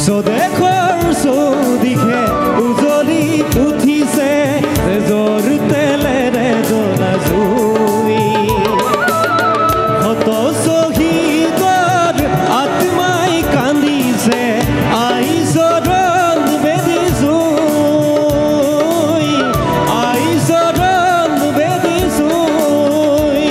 চৌদেশৰ চৌদিশে উজলি উঠিছে তেজৰ তেলেৰে জ্বলা জুই শত শ্বহীদৰ আত্মাই কান্দিছে আই চৰণ বেদী জুই আই চৰণ বেদী জুই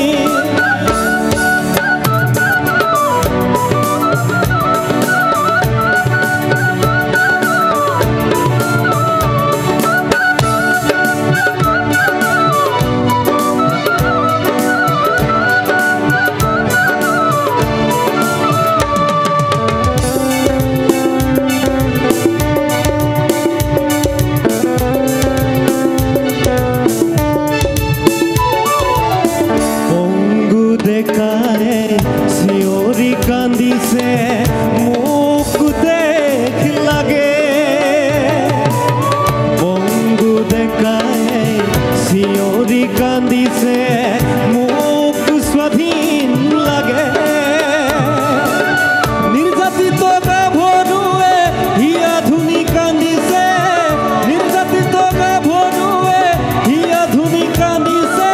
দেখায় চিঞৰি কান্দিছে মোক দেখ লাগে বংগু দেখায় চিঞৰি কান্দিছে মোক স্বাধীন লাগে নিৰ্যাতিত গাভৰুৱে হিয়া ধুনি কান্দিছে নিৰ্যাতিত গাভৰুৱে হিয়া ধুনি কান্দিছে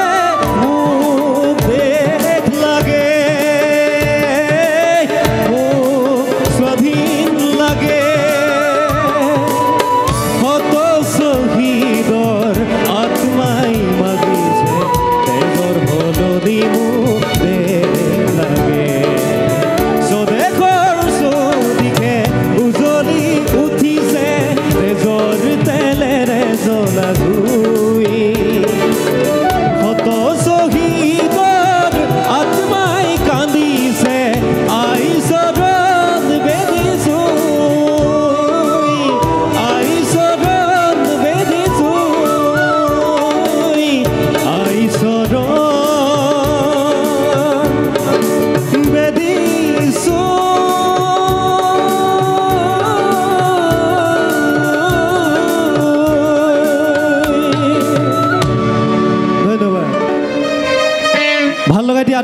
ভাল লগাই দিয়া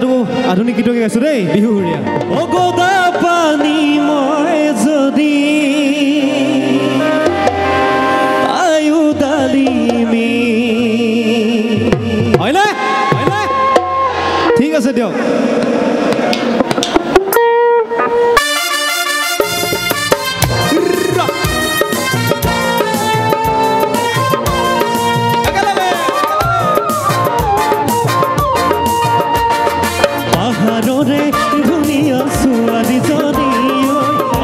আধুনিক গীত গাইছো দেই বিহুৰীয়া অ গদা পানী মই যদি আয়ু ডালিমি হয়নে ঠিক আছে দিয়ক আহাৰৰে ধুনীয়া ছোৱালীজনী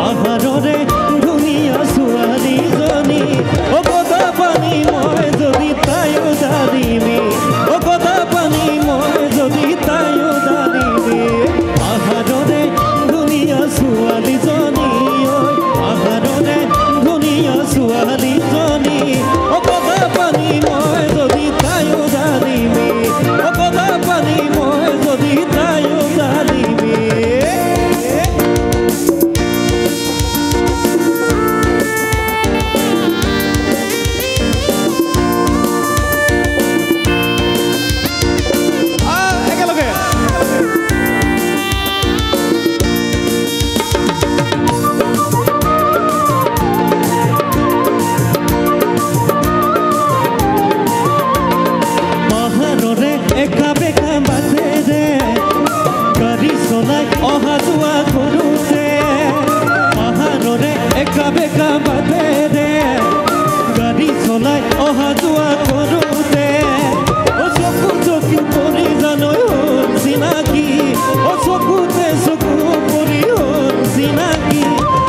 আহাৰৰে ধুনীয়া ছোৱালীজনী অ গদা পানী মই যদি তায়ো ডালিমি অ গদা পানী মই যদি তায়ো ডালিমি আহাৰৰে ধুনীয়া ছোৱালীজনী আহাৰৰে ধুনীয়া ছোৱালীজনী অ গদা পানী মই যদি তায়ো ডালিমি অ গদা পানী মই যদি তায়ো ডালিমি একেলগে পাহাৰৰে একা বেকা বাটেৰে গাড়ী চলাই অহা যোৱা কৰোঁতে পাহাৰৰে একা বেকা বাটেৰে গাড়ী চলাই অহা যোৱা কৰোঁতে অ চকু চকু পৰি জানৈ হ'ল চিনাকি অ চকুতে চকু পৰি হ'ল চিনাকি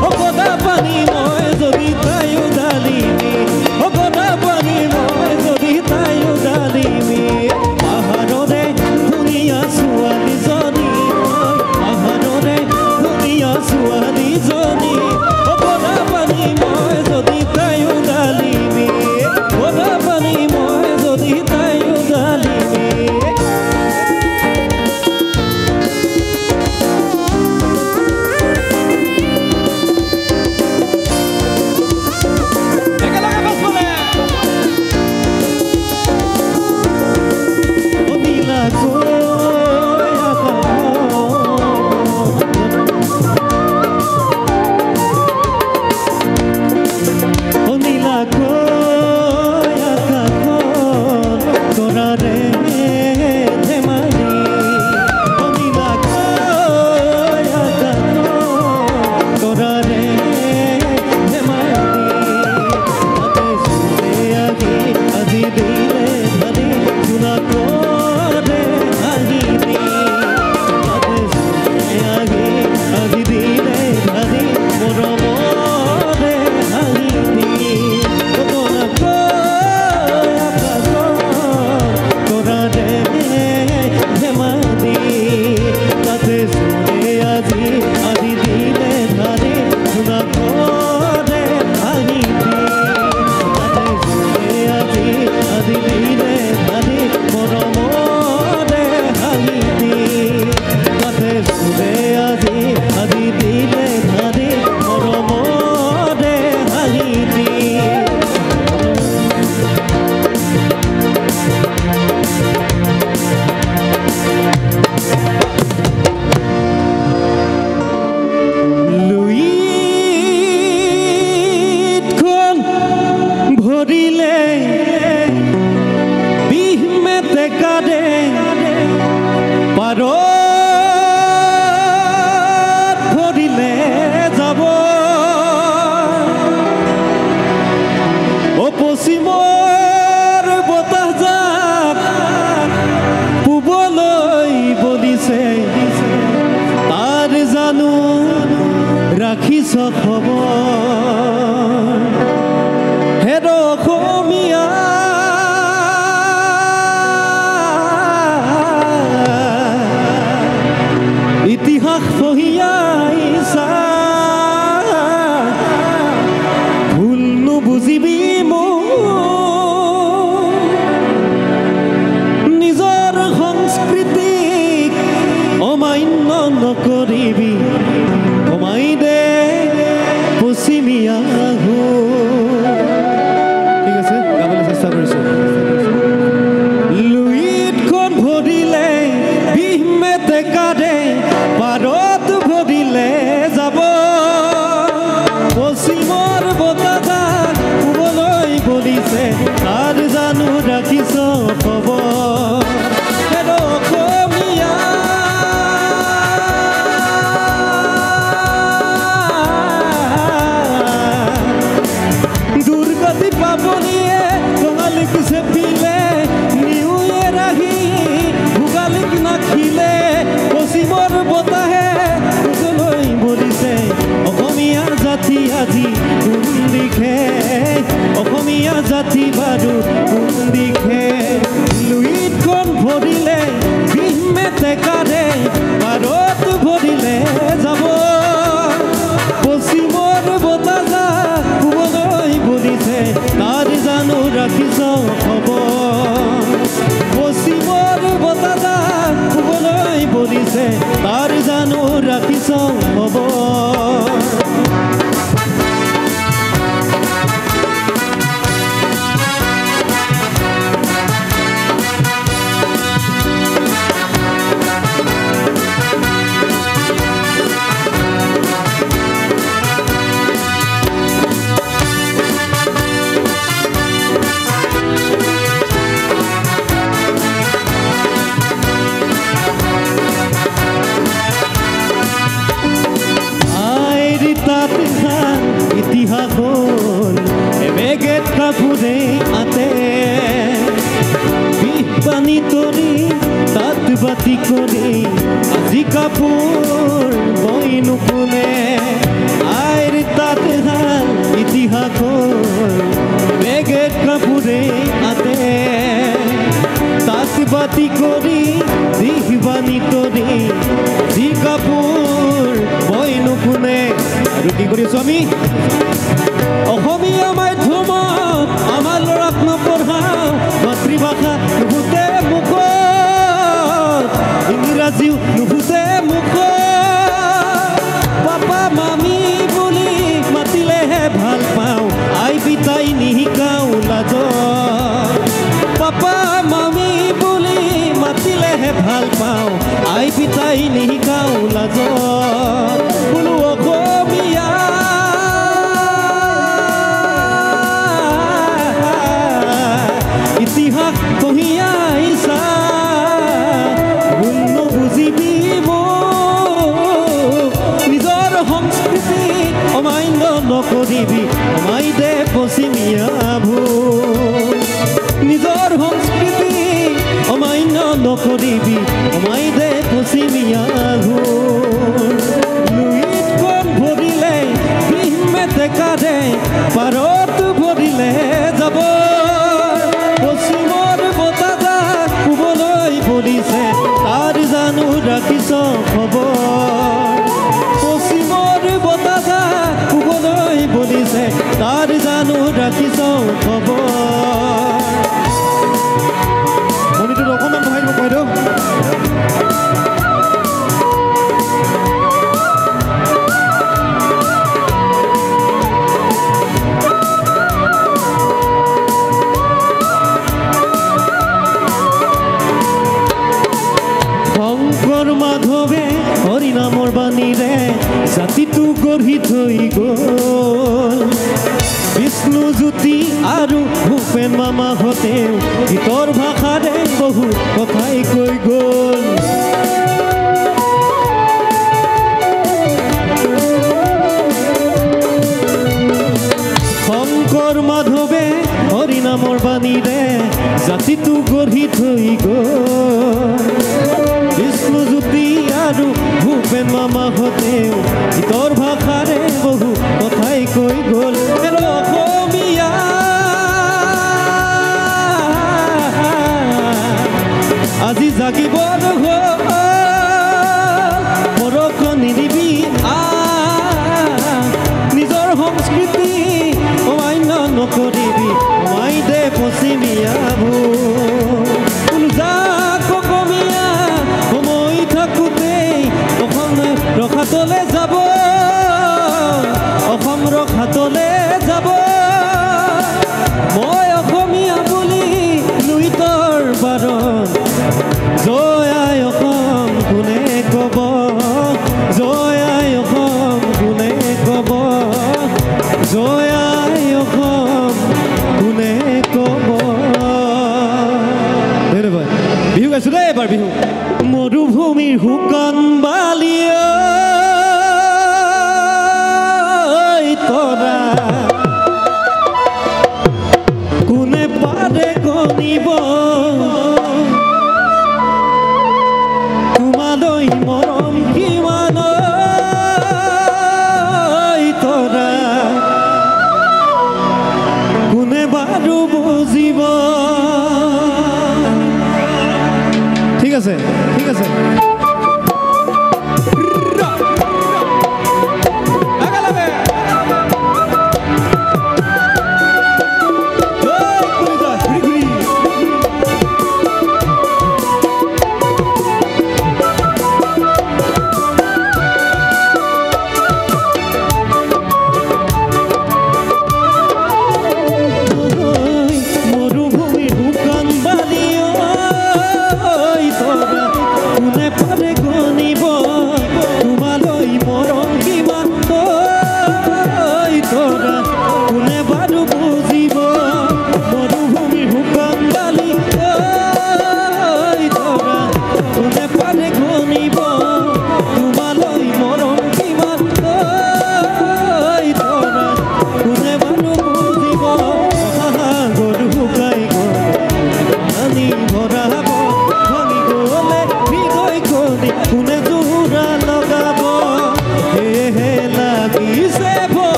অ গদা পানী মই যদি তায়ো ডালিমি অ গদা পানী মই যদি তায়ো ডালিমি আহাৰৰে ধুনীয়া ছোৱালীজনী আহাৰৰে ধুনীয়া ছোৱালীজনী অ গদা পানী মই পশ্চিমীয়া ঠিক আছে গাবলৈ চেষ্টা কৰিছোঁ লুইতখন ভৰিলে বিহমে টেকাৰে পাৰত ভৰিলে যাব পশ্চিমৰ বতাহ শুবলৈ বলিছে তাৰ জানো ৰাখিছ খবৰ আজি কোন দিশে অসমীয়া জাতি বাৰু কোন দিশে লুইতখন ভৰিলে বিহমে টেকাৰে পাৰত ভৰিলে যাব পশ্চিমৰ বতাহ শুবলৈ বলিছে তাৰ জানো ৰাখিছ খবৰ পশ্চিমৰ বতাহ শুবলৈ বলিছে তাৰ জানো ৰাখিছ খবৰ ইতিহাসৰ এবেগেত কাপোৰে আতে বিহ পানী তৰি তাত বাতি কৰি আজি কাপোৰ বৈ নুশুনে আইৰ তাত হাল ইতিহাসৰ এবেগেত কাপোৰে আতে তাত বাতি কৰি বিহ পানী তৰি আজি কাপোৰ বৈ নুশুনে আৰু কি কৰিছোঁ আমি অসমীয়া মাধ্যমত আমাৰ ল'ৰাক নপঢ়াওঁ মাতৃভাষা নুফুটে মুখত ইংৰাজীও নুফুটে মুখত পাপা মামী বুলি মাতিলেহে ভাল পাওঁ আই পিতাই নিশিকাওঁ লাজত পাপা মামী বুলি মাতিলেহে ভাল পাওঁ আই পিতাই নিশিকাওঁ লাজত বোলো অসমীয়া ইতিহাস কহিয়া আহিছা ভুল বুজিবি নিজৰ সংস্কৃতি অমান্য নকৰিবি অমাই দে পশ্চিমীয়া ভুল নিজৰ সংস্কৃতি অমান্য নকৰিবি অমাই দে পশ্চিমীয়া ভুল লুইতখন ভৰিলে বিহমে টেকাৰে পাৰত ভৰিলে যাব পশ্চিমৰ বতাহ শুবলৈ বলিছে তাৰ জানো ৰাখিছ খবৰ পশ্চিমৰ বতাহ শুবলৈ বলিছে তাৰ জানো ৰাখিছ খবৰ মনিটোত অকণমান বহাই দিব বাইদেউ মাধৱে হৰি নামৰ বাণীৰে জাতিটো গঢ়ি থৈ গ'ল বিষ্ণু জ্যোতি আৰু ভূপেন মামাহঁতেও গীতৰ ভাষাৰে বহু কথাই কৈ গ'ল শংকৰ মাধৱে হৰি নামৰ বাণীৰে জাতিটো গঢ়ি থৈ গ'ল বিষ্ণু জ্যোতি আৰু ভূপেন মামাহঁতেও গীতৰ ভাষাৰে বহু কথাই কৈ গ'ল অসমীয়া আজি জাগিব পৰশ নিদিবি নিজৰ সংস্কৃতি অমান্য নকৰিবি অমাই দে পশ্চিমীয়া ভুল যাক অসমীয়া সময় থাকোঁতেই অসম ৰখাতলৈ যাব অসম ৰখাতলে যাব মই অসমীয়া বুলি লুইতৰ বাৰত জয় আই অসম কোনে ক'ব জয় আই অসম কোনে ক'ব জয় আই অসম কোনে ক'ব ধন্যবাদ বিহু গাইছোঁ দেই এবাৰ বিহু মৰুভূমিৰ শুকান বালিয়ে